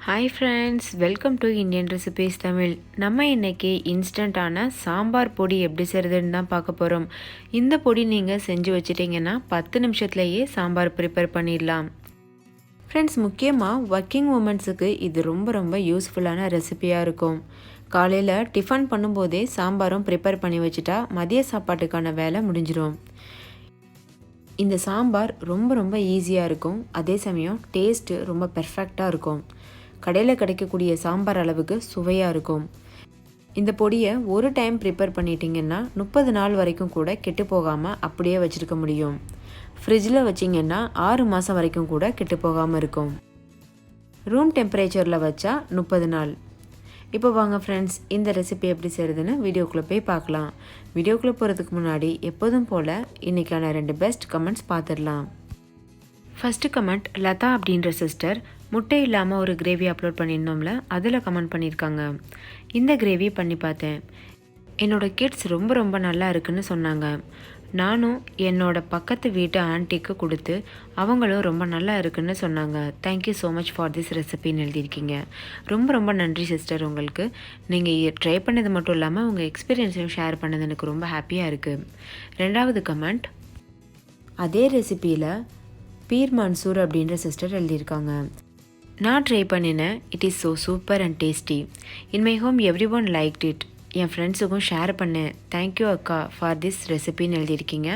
Hi friends, welcome to Indian Recipes Tamil. நம்ம இன்னைக்கு இன்ஸ்டன்ட்டான சாம்பார் பொடி எப்படி செய்கிறதுன்னு தான் பார்க்க போகிறோம். இந்த பொடி நீங்கள் செஞ்சு வச்சிட்டிங்கன்னா 10 நிமிஷத்துலேயே சாம்பார் ப்ரிப்பேர் பண்ணிடலாம். ஃப்ரெண்ட்ஸ், முக்கியமாக ஒர்க்கிங் உமன்ஸுக்கு இது ரொம்ப யூஸ்ஃபுல்லான ரெசிபியாக இருக்கும். காலையில் டிஃபன் பண்ணும்போதே சாம்பாரும் ப்ரிப்பேர் பண்ணி வச்சுட்டா மதிய சாப்பாட்டுக்கான வேலை முடிஞ்சிடும். இந்த சாம்பார் ரொம்ப ஈஸியாக இருக்கும், அதே சமயம் டேஸ்ட்டு ரொம்ப பெர்ஃபெக்டாக இருக்கும். கடையில் கிடைக்கக்கூடிய சாம்பார் அளவுக்கு சுவையாக இருக்கும். இந்த பொடியை ஒரு டைம் ப்ரிப்பேர் பண்ணிட்டீங்கன்னா 30 நாள் வரைக்கும் கூட கெட்டு போகாமல் அப்படியே வச்சுருக்க முடியும். ஃப்ரிட்ஜில் வச்சிங்கன்னா 6 மாதம் வரைக்கும் கூட கெட்டு போகாமல் இருக்கும். ரூம் டெம்பரேச்சரில் வச்சா 30 நாள். இப்போ வாங்க ஃப்ரெண்ட்ஸ், இந்த ரெசிபி எப்படி செய்கிறதுன்னு வீடியோக்குள்ளே போய் பார்க்கலாம். வீடியோக்குள்ளே போகிறதுக்கு முன்னாடி எப்போதும் போல் இன்றைக்கான 2 பெஸ்ட் கமெண்ட்ஸ் பார்த்துடலாம். ஃபஸ்ட்டு கமெண்ட் லதா அப்படின்ற சிஸ்டர், முட்டை இல்லாமல் ஒரு கிரேவி அப்லோட் பண்ணியிருந்தோம்ல, அதில் கமெண்ட் பண்ணியிருக்காங்க. இந்த கிரேவி பண்ணி பார்த்தேன், என்னோடய கிட்ஸ் ரொம்ப நல்லா இருக்குன்னு சொன்னாங்க. நானும் என்னோடய பக்கத்து வீட்டு ஆன்ட்டிக்கு கொடுத்து அவங்களும் ரொம்ப நல்லா இருக்குன்னு சொன்னாங்க. Thank you so much for this ரெசிபின்னு எழுதியிருக்கீங்க. ரொம்ப நன்றி சிஸ்டர். உங்களுக்கு நீங்கள் ட்ரை பண்ணது மட்டும் இல்லாமல் உங்கள் எக்ஸ்பீரியன்ஸையும் ஷேர் பண்ணது எனக்கு ரொம்ப ஹாப்பியாக இருக்குது. 2வது கமெண்ட், அதே ரெசிப்பியில் பீர் மன்சூர் அப்படின்ற சிஸ்டர் எழுதியிருக்காங்க. நான் ட்ரை பண்ணினேன், it is so super and tasty. In my home everyone liked it. என் ஃப்ரெண்ட்ஸுக்கும் ஷேர் பண்ணேன். தேங்க்யூ அக்கா ஃபார் திஸ் ரெசிபின்னு எழுதியிருக்கீங்க.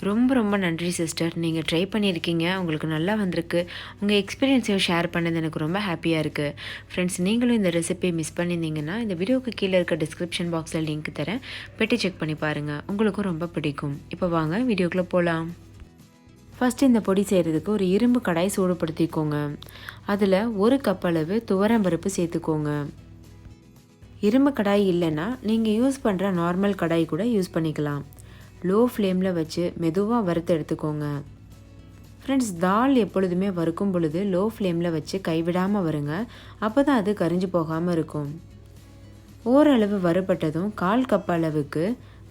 ரொம்ப நன்றி சிஸ்டர். நீங்கள் ட்ரை பண்ணியிருக்கீங்க, உங்களுக்கு நல்லா வந்திருக்கு. உங்கள் எக்ஸ்பீரியன்ஸையும் ஷேர் பண்ணது எனக்கு ரொம்ப ஹாப்பியாக இருக்குது. ஃப்ரெண்ட்ஸ், நீங்களும் இந்த ரெசிபியை மிஸ் பண்ணியிருந்தீங்கன்னா இந்த வீடியோவுக்கு கீழே இருக்க டிஸ்கிரிப்ஷன் பாக்ஸில் லிங்க் தரேன், பெட்டி செக் பண்ணி பாருங்கள், உங்களுக்கும் ரொம்ப பிடிக்கும். இப்போ வாங்க வீடியோக்குள்ளே போகலாம். ஃபஸ்ட்டு இந்த பொடி செய்கிறதுக்கு ஒரு இரும்பு கடாய் சூடுபடுத்திக்கோங்க. அதில் 1 கப் அளவு துவரம்பருப்பு சேர்த்துக்கோங்க. இரும்பு கடாய் இல்லைன்னா நீங்கள் யூஸ் பண்ணுற நார்மல் கடாய் கூட யூஸ் பண்ணிக்கலாம். லோ ஃப்ளேமில் வச்சு மெதுவாக வறுத்து எடுத்துக்கோங்க. ஃப்ரெண்ட்ஸ், தால் எப்பொழுதுமே வறுக்கும் பொழுது லோ ஃப்ளேமில் வச்சு கைவிடாமல் வருங்க, அப்போ தான் அது கரிஞ்சு போகாமல் இருக்கும். ஓரளவு வறுபட்டதும் 1/4 கப் அளவுக்கு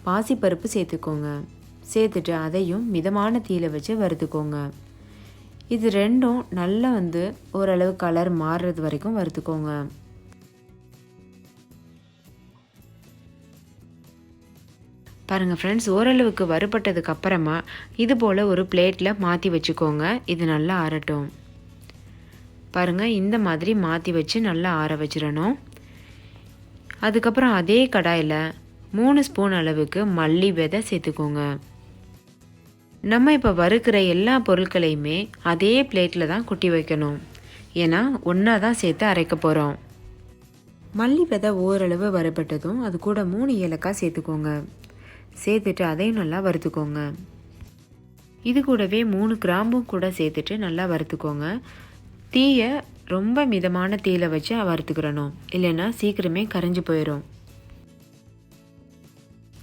பாசிப்பருப்பு சேர்த்துக்கோங்க. சேர்த்துட்டு அதையும் மிதமான தீயில வச்சு வறுத்துக்கோங்க. இது ரெண்டும் நல்லா ஓரளவு கலர் மாறுறது வரைக்கும் வறுத்துக்கோங்க. பாருங்கள் ஃப்ரெண்ட்ஸ், ஓரளவுக்கு வறுபட்டதுக்கு அப்புறமா இது போல் ஒரு பிளேட்டில் மாற்றி வச்சுக்கோங்க. இது நல்லா ஆறட்டும். பாருங்கள், இந்த மாதிரி மாற்றி வச்சு நல்லா ஆற வச்சிடணும். அதுக்கப்புறம் அதே கடாயில் 3 ஸ்பூன் அளவுக்கு மல்லி விதை சேர்த்துக்கோங்க. நம்ம இப்போ வறுக்கிற எல்லா பொருட்களையுமே அதே பிளேட்டில் தான் கொட்டி வைக்கணும், ஏன்னா ஒன்றா தான் சேர்த்து அரைக்க போகிறோம். மல்லி விதை ஓரளவு வறுபட்டதும் அது கூட 3 ஏலக்காய் சேர்த்துக்கோங்க. சேர்த்துட்டு அதையும் நல்லா வறுத்துக்கோங்க. இது கூடவே 3 கிராம்பும் கூட சேர்த்துட்டு நல்லா வறுத்துக்கோங்க. தீயை ரொம்ப மிதமான தீயில வச்சு வறுத்துக்கிறணும், இல்லைன்னா சீக்கிரமே கரைஞ்சி போயிடும்.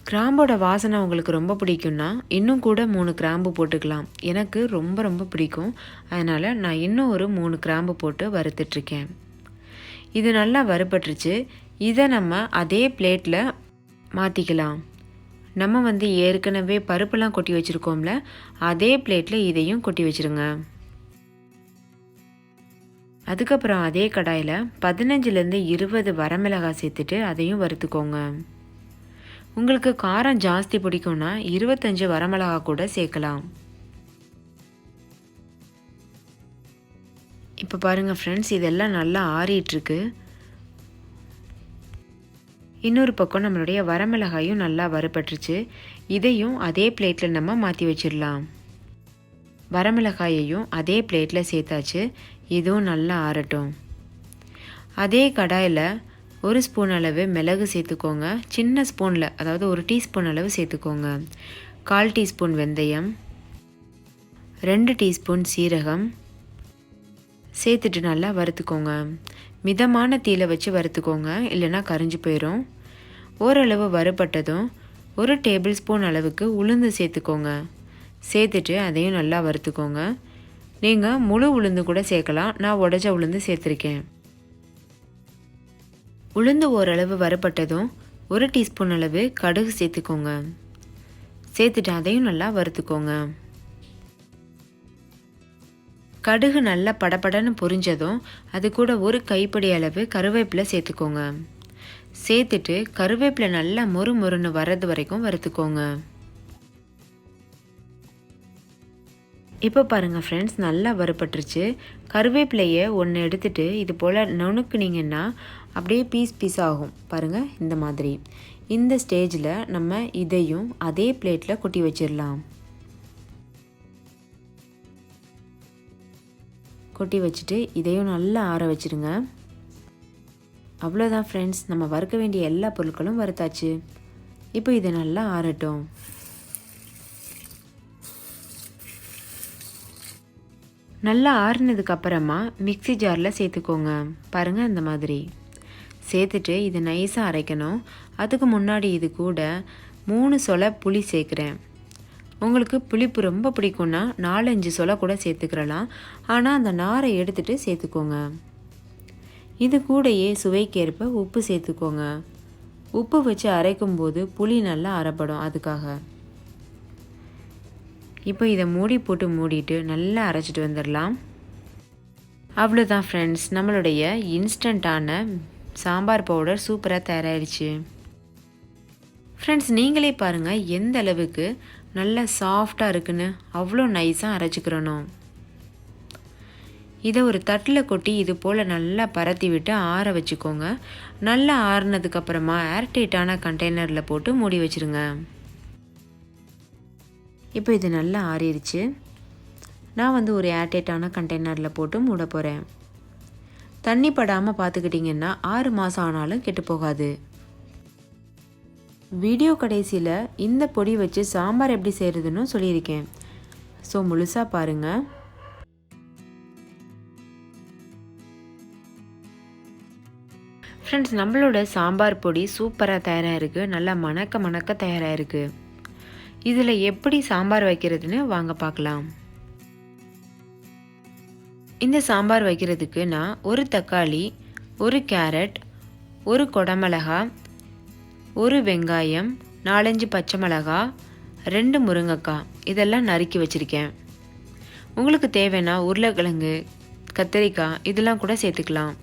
கிராம்போட வாசனை உங்களுக்கு ரொம்ப பிடிக்கும்னா இன்னும் கூட 3 கிராம்பு போட்டுக்கலாம். எனக்கு ரொம்ப பிடிக்கும், அதனால் நான் இன்னும் ஒரு 3 கிராம்பு போட்டு வறுத்துட்ருக்கேன். இது நல்லா வறுபட்டுருச்சு. இதை நம்ம அதே பிளேட்டில் மாற்றிக்கலாம். நம்ம ஏற்கனவே பருப்பெல்லாம் கொட்டி வச்சுருக்கோம்ல, அதே பிளேட்டில் இதையும் கொட்டி வச்சுருங்க. அதுக்கப்புறம் அதே கடாயில் 15லேருந்து 20 வரமிளகாய் சேர்த்துட்டு அதையும் வறுத்துக்கோங்க. உங்களுக்கு காரம் ஜாஸ்தி பிடிக்கும்னா 25 வரமிளகா கூட சேர்க்கலாம். இப்போ பாருங்கள் ஃப்ரெண்ட்ஸ், இதெல்லாம் நல்லா ஆறிட்டுருக்கு. இன்னொரு பக்கம் நம்மளுடைய வரமிளகாயும் நல்லா வறுபட்டுருச்சு. இதையும் அதே பிளேட்டில் நம்ம மாற்றி வச்சிடலாம். வரமிளகாயையும் அதே பிளேட்டில் சேர்த்தாச்சு. இதுவும் நல்லா ஆறட்டும். அதே கடாயில் 1 ஸ்பூன் அளவு மிளகு சேர்த்துக்கோங்க. சின்ன ஸ்பூனில், அதாவது 1 டீஸ்பூன் அளவு சேர்த்துக்கோங்க. 1/4 டீஸ்பூன் வெந்தயம், 2 டீஸ்பூன் சீரகம் சேர்த்துட்டு நல்லா வறுத்துக்கோங்க. மிதமான தீயில வச்சு வறுத்துக்கோங்க, இல்லைன்னா கரிஞ்சு போயிடும். ஓரளவு வறுபட்டதும் 1 டேபிள் ஸ்பூன் அளவுக்கு உளுந்து சேர்த்துக்கோங்க. சேர்த்துட்டு அதையும் நல்லா வறுத்துக்கோங்க. நீங்கள் முழு உளுந்து கூட சேர்க்கலாம், நான் உடைச்ச உளுந்து சேர்த்துருக்கேன். உளுந்து ஓரளவு வறுபட்டதும் 1 டீஸ்பூன் அளவு கடுகு சேர்த்துக்கோங்க. சேர்த்துட்டு அதையும் நல்லா வறுத்துக்கோங்க. கடுகு நல்லா படபடன்னு பொரிஞ்சதும் அது கூட ஒரு கைப்பிடி அளவு கருவேப்பிலை சேர்த்துக்கோங்க. சேர்த்துட்டு கருவேப்பிலை நல்லா மொறு மொறுன்னு வர்றது வரைக்கும் வறுத்துக்கோங்க. இப்போ பாருங்கள் ஃப்ரெண்ட்ஸ், நல்லா வறுபட்டுருச்சு. கருவேப்பிலையை ஒன்று எடுத்துகிட்டு இது போல் நுணுக்குனிங்கன்னா அப்படியே பீஸ் ஆகும் பாருங்கள், இந்த மாதிரி. இந்த ஸ்டேஜில் நம்ம இதையும் அதே பிளேட்டில் கொட்டி வச்சிடலாம். கொட்டி வச்சுட்டு இதையும் நல்லா ஆற வச்சுருங்க. அவ்வளோதான் ஃப்ரெண்ட்ஸ், நம்ம வறுக்க வேண்டிய எல்லா பொருட்களும் வறுத்தாச்சு. இப்போ இதை நல்லா ஆறட்டும். நல்லா ஆறுனதுக்கு அப்புறமா மிக்ஸி ஜாரில் சேர்த்துக்கோங்க. பாருங்கள், இந்த மாதிரி சேர்த்துட்டு இதை நைஸாக அரைக்கணும். அதுக்கு முன்னாடி இது கூட 3 சொலை புளி சேர்க்குறேன். உங்களுக்கு புளிப்பு ரொம்ப பிடிக்கும்னா 4-5 சொலை கூட சேர்த்துக்கிறலாம். ஆனால் அந்த நாரை எடுத்துகிட்டு சேர்த்துக்கோங்க. இது கூடயே சுவைக்கேற்ப உப்பு சேர்த்துக்கோங்க. உப்பு வச்சு அரைக்கும்போது புளி நல்லா அரைப்படும், அதுக்காக. இப்போ இதை மூடி போட்டு மூடிட்டு நல்லா அரைச்சிட்டு வந்துடலாம். அவ்வளோதான் ஃப்ரெண்ட்ஸ், நம்மளுடைய இன்ஸ்டண்ட்டான சாம்பார் பவுடர் சூப்பராக தயாராகிடுச்சு. ஃப்ரெண்ட்ஸ், நீங்களே பாருங்கள் எந்த அளவுக்கு நல்லா சாஃப்டாக இருக்குன்னு. அவ்வளோ நைஸாக அரைச்சிக்கிறணும். இதை ஒரு தட்டில் கொட்டி இது போல் நல்லா பரத்தி விட்டு ஆற வச்சுக்கோங்க. நல்லா ஆறுனதுக்கப்புறமா ஏர்டைட்டான கண்டெய்னரில் போட்டு மூடி வச்சுருங்க. இப்போ இது நல்லா ஆறிடுச்சு. நான் ஒரு ஏர்டைட்டான கண்டெய்னரில் போட்டு மூட போகிறேன். தண்ணி படாமல் பார்த்துக்கிட்டிங்கன்னா 6 மாதம் ஆனாலும் கெட்டு போகாது. வீடியோ கடைசியில் இந்த பொடி வச்சு சாம்பார் எப்படி செய்கிறதுன்னு சொல்லியிருக்கேன். ஸோ முழுசாக பாருங்கள். ஃப்ரெண்ட்ஸ், நம்மளோட சாம்பார் பொடி சூப்பராக தயாராக இருக்குது. நல்லா மணக்க தயாராக இருக்குது. இதில் எப்படி சாம்பார் வைக்கிறதுன்னு வாங்க பார்க்கலாம். இந்த சாம்பார் வைக்கிறதுக்கு நான் ஒரு தக்காளி, ஒரு கேரட், ஒரு கொடமிளகா, ஒரு வெங்காயம், 4-5 பச்சை மிளகா, 2 முருங்கைக்காய் இதெல்லாம் நறுக்கி வச்சுருக்கேன். உங்களுக்கு தேவைன்னா உருளைக்கிழங்கு, கத்திரிக்காய் இதெல்லாம் கூட சேர்த்துக்கலாம்.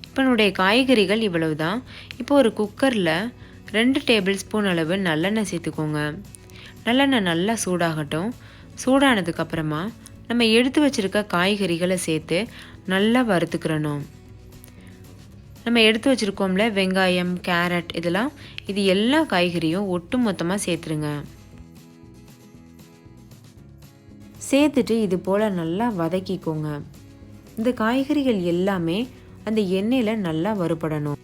இப்போ என்னுடைய காய்கறிகள் இவ்வளவு தான். இப்போ ஒரு குக்கரில் 2 டேபிள் ஸ்பூன் அளவு நல்லெண்ணெய் சேர்த்துக்கோங்க. நல்லெண்ணெய் நல்லா சூடாகட்டும். சூடானதுக்கப்புறமா நம்ம எடுத்து வச்சுருக்க காய்கறிகளை சேர்த்து நல்லா வறுத்துக்கிறணும். நம்ம எடுத்து வச்சுருக்கோம்ல வெங்காயம், கேரட் இது எல்லா காய்கறியும் ஒட்டு மொத்தமாக சேர்த்துருங்க. சேர்த்துட்டு இது போல் நல்லா வதக்கிக்கோங்க. இந்த காய்கறிகள் எல்லாமே அந்த எண்ணெயில் நல்லா வறுபடணும்.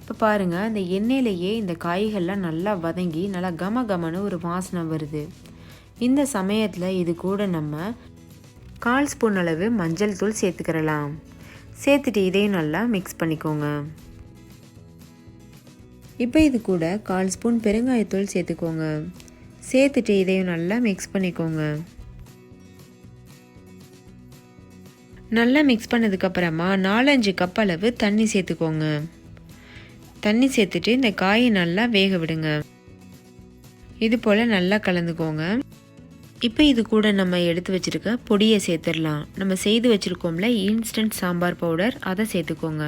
இப்போ பாருங்கள், அந்த எண்ணெயிலேயே இந்த காய்கள்லாம் நல்லா வதங்கி நல்லா கமன்னு ஒரு வாசனை வருது. இந்த சமயத்தில் இது கூட நம்ம 1/4 ஸ்பூன் அளவு மஞ்சள் தூள் சேர்த்துக்கிறலாம். சேர்த்துட்டு இதையும் நல்லா மிக்ஸ் பண்ணிக்கோங்க. இப்போ இது கூட 1/4 ஸ்பூன் பெருங்காயத்தூள் சேர்த்துக்கோங்க. சேர்த்துட்டு இதையும் நல்லா மிக்ஸ் பண்ணிக்கோங்க. நல்லா மிக்ஸ் பண்ணதுக்கப்புறமா 4-5 கப் அளவு தண்ணி சேர்த்துக்கோங்க. தண்ணி சேர்த்துட்டு இந்த காயை நல்லா வேக விடுங்க. இது போல் நல்லா கலந்துக்கோங்க. இப்போ இது கூட நம்ம எடுத்து வச்சுருக்க பொடியை சேர்த்துடலாம். நம்ம செய்து வச்சுருக்கோம்ல இன்ஸ்டன்ட் சாம்பார் பவுடர், அதை சேர்த்துக்கோங்க.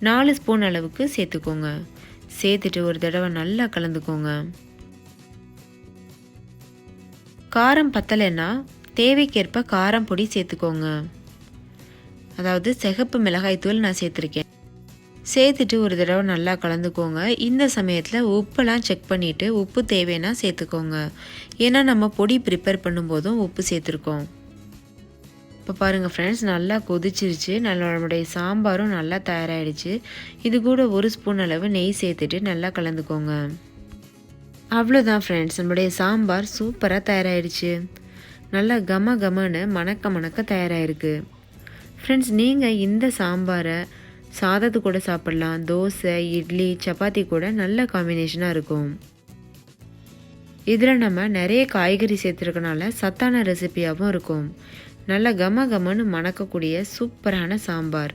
4 ஸ்பூன் அளவுக்கு சேர்த்துக்கோங்க. சேர்த்துட்டு ஒரு தடவை நல்லா கலந்துக்கோங்க. காரம் பத்தலைன்னா தேவைக்கேற்ப காரம் பொடி சேர்த்துக்கோங்க. அதாவது சிகப்பு மிளகாய் தூள் நான் சேர்த்துருக்கேன். சேர்த்துட்டு ஒரு தடவை நல்லா கலந்துக்கோங்க. இந்த சமயத்தில் உப்பெல்லாம் செக் பண்ணிவிட்டு உப்பு தேவைன்னா சேர்த்துக்கோங்க. ஏன்னா நம்ம பொடி ப்ரிப்பேர் பண்ணும்போதும் உப்பு சேர்த்துருக்கோம். இப்போ பாருங்கள் ஃப்ரெண்ட்ஸ், நல்லா கொதிச்சிருச்சு. நம்மளுடைய சாம்பாரும் நல்லா தயாராகிடுச்சு. இது கூட 1 ஸ்பூன் அளவு நெய் சேர்த்துட்டு நல்லா கலந்துக்கோங்க. அவ்வளோதான் ஃப்ரெண்ட்ஸ், நம்மளுடைய சாம்பார் சூப்பராக தயாராகிடுச்சு. நல்லா கமன்னு மணக்க தயாராகிருக்கு. ஃப்ரெண்ட்ஸ், நீங்கள் இந்த சாம்பாரை சாதத்து கூட சாப்பிட்லாம். தோசை, இட்லி, சப்பாத்தி கூட நல்ல காம்பினேஷனாக இருக்கும். இதில் நம்ம நிறைய காய்கறி சேர்த்துருக்கனால சத்தான ரெசிபியாகவும் இருக்கும். நல்லா கமன்னு மணக்கக்கூடிய சூப்பரான சாம்பார்.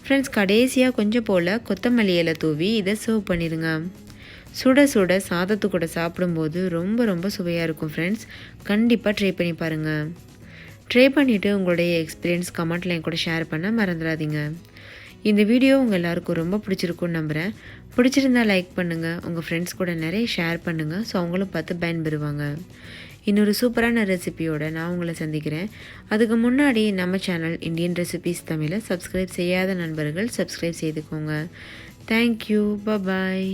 ஃப்ரெண்ட்ஸ், கடைசியாக கொஞ்சம் போல் கொத்தமல்லி இலை தூவி இதை சர்வ் பண்ணிடுங்க. சுட சுட சாதத்து கூட சாப்பிடும்போது ரொம்ப ரொம்ப சுவையாக இருக்கும் ஃப்ரெண்ட்ஸ். கண்டிப்பாக ட்ரை பண்ணி பாருங்கள். ட்ரை பண்ணிவிட்டு உங்களுடைய எக்ஸ்பீரியன்ஸ் கமெண்ட்டில் என் கூட ஷேர் பண்ண மறந்துடாதீங்க. இந்த வீடியோ உங்கள் எல்லாருக்கும் ரொம்ப பிடிச்சிருக்குன்னு நம்புகிறேன். பிடிச்சிருந்தா லைக் பண்ணுங்கள், உங்கள் ஃப்ரெண்ட்ஸ் கூட நிறைய ஷேர் பண்ணுங்கள், ஸோ அவங்களும் பார்த்து பயன்பெறுவாங்க. இன்னொரு சூப்பரான ரெசிபியோடு நான் உங்களை சந்திக்கிறேன். அதுக்கு முன்னாடி நம்ம சேனல் இந்தியன் ரெசிபீஸ் தமிழை சப்ஸ்கிரைப் செய்யாத நண்பர்கள் சப்ஸ்கிரைப் செய்துக்கோங்க. தேங்க்யூ. பாய்.